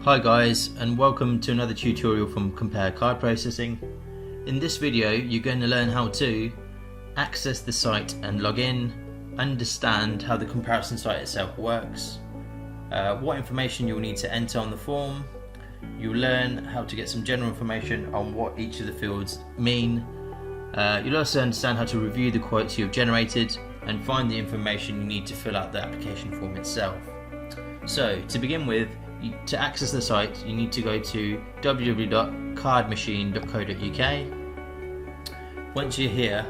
Hi guys, and welcome to another tutorial from Compare Card Processing. In this video you're going to learn how to access the site and log in, understand how the comparison site itself works, what information you'll need to enter on the form. You'll learn how to get some general information on what each of the fields mean. You'll also understand how to review the quotes you've generated and find the information you need to fill out the application form itself. So to begin with, to access the site you need to go to www.cardmachine.co.uk. Once you're here,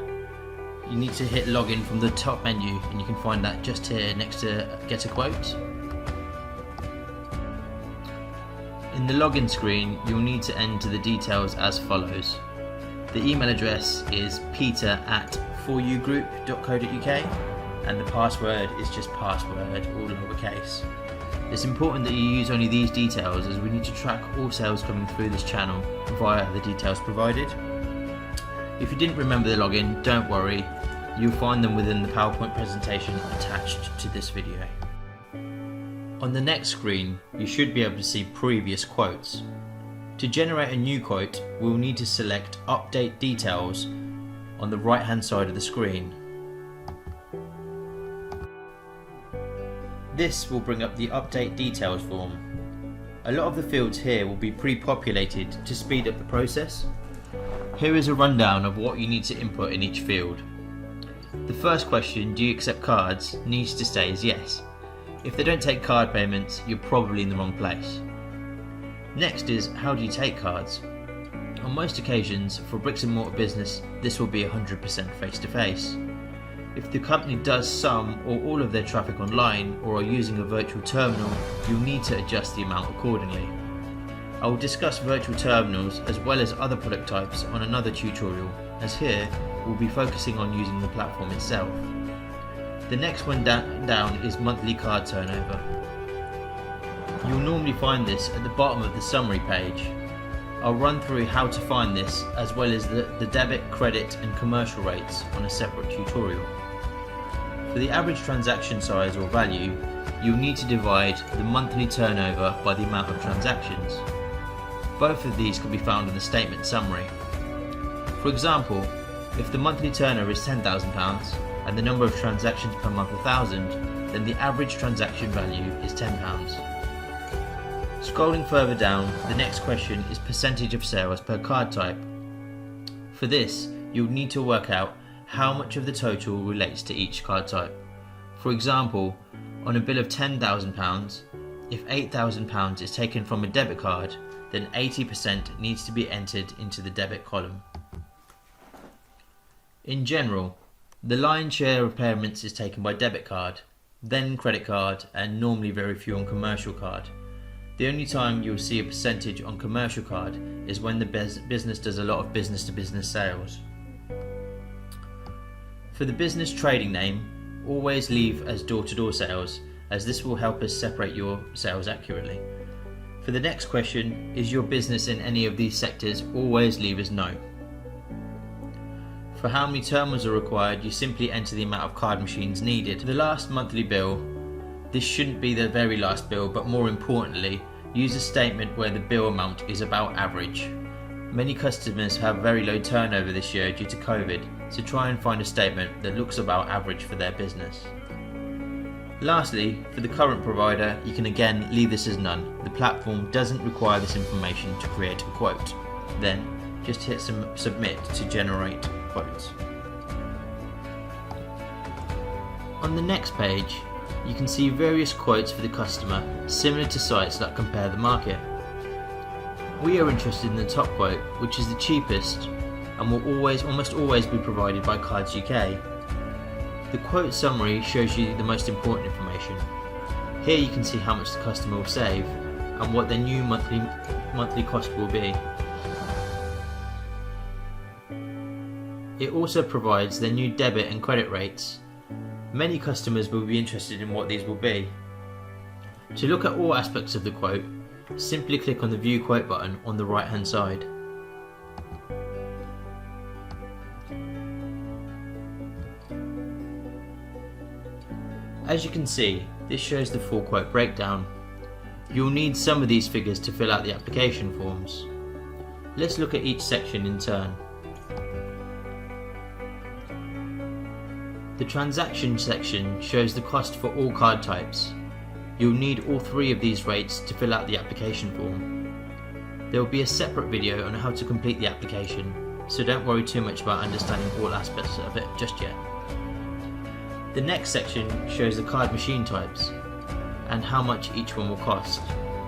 you need to hit login from the top menu, and you can find that just here next to get a quote. In the login screen you'll need to enter the details as follows. The email address is peter@foryouGroup.co.uk and the password is just password, all lowercase. It's important that you use only these details, as we need to track all sales coming through this channel via the details provided. If you didn't remember the login, don't worry, you'll find them within the PowerPoint presentation attached to this video. On the next screen you should be able to see previous quotes. To generate a new quote, we'll need to select Update Details on the right hand side of the screen. This will bring up the Update Details form. A lot of the fields here will be pre-populated to speed up the process. Here is a rundown of what you need to input in each field. The first question, do you accept cards, needs to stay as yes. If they don't take card payments, you're probably in the wrong place. Next is, how do you take cards? On most occasions, for bricks and mortar business, this will be 100% face-to-face. If the company does some or all of their traffic online or are using a virtual terminal, you'll need to adjust the amount accordingly. I will discuss virtual terminals as well as other product types on another tutorial, as here we'll be focusing on using the platform itself. The next one down is monthly card turnover. You'll normally find this at the bottom of the summary page. I'll run through how to find this as well as the debit, credit and commercial rates on a separate tutorial. For the average transaction size or value, you'll need to divide the monthly turnover by the amount of transactions. Both of these can be found in the statement summary. For example, if the monthly turnover is £10,000 and the number of transactions per month 1,000, then the average transaction value is £10. Scrolling further down, the next question is percentage of sales per card type. For this, you'll need to work out how much of the total relates to each card type. For example, on a bill of £10,000, if £8,000 is taken from a debit card, then 80% needs to be entered into the debit column. In general, the lion's share of payments is taken by debit card, then credit card, and normally very few on commercial card. The only time you'll see a percentage on commercial card is when the business does a lot of business-to-business sales. For the business trading name, always leave as door-to-door sales, as this will help us separate your sales accurately. For the next question, is your business in any of these sectors, always leave as no. For how many terminals are required, you simply enter the amount of card machines needed. For the last monthly bill, this shouldn't be the very last bill, but more importantly, use a statement where the bill amount is about average. Many customers have very low turnover this year due to COVID, so try and find a statement that looks about average for their business. Lastly, for the current provider, you can again leave this as none. The platform doesn't require this information to create a quote. Then, just hit submit to generate quotes. On the next page, you can see various quotes for the customer, similar to sites that compare the market. We are interested in the top quote, which is the cheapest and will almost always be provided by Cards UK. The quote summary shows you the most important information. Here you can see how much the customer will save and what their new monthly cost will be. It also provides their new debit and credit rates. Many customers will be interested in what these will be. To look at all aspects of the quote, simply click on the View Quote button on the right hand side. As you can see, this shows the full quote breakdown. You'll need some of these figures to fill out the application forms. Let's look at each section in turn. The transaction section shows the cost for all card types. You'll need all three of these rates to fill out the application form. There will be a separate video on how to complete the application, so don't worry too much about understanding all aspects of it just yet. The next section shows the card machine types and how much each one will cost.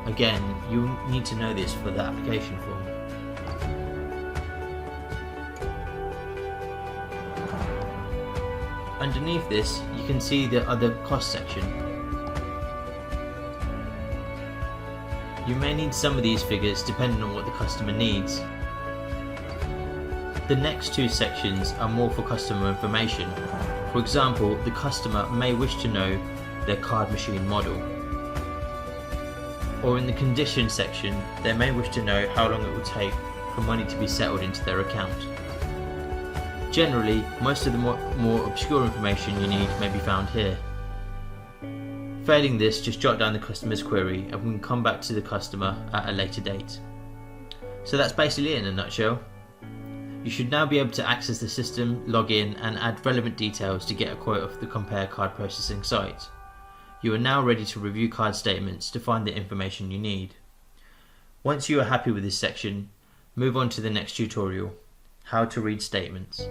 Again, you'll need to know this for the application form. Underneath this, you can see the other cost section. You may need some of these figures depending on what the customer needs. The next two sections are more for customer information. For example, the customer may wish to know their card machine model. Or in the condition section, they may wish to know how long it will take for money to be settled into their account. Generally, most of the more obscure information you need may be found here. Failing this, just jot down the customer's query and we can come back to the customer at a later date. So that's basically it in a nutshell. You should now be able to access the system, log in and add relevant details to get a quote off the Compare card processing site. You are now ready to review card statements to find the information you need. Once you are happy with this section, move on to the next tutorial, how to read statements.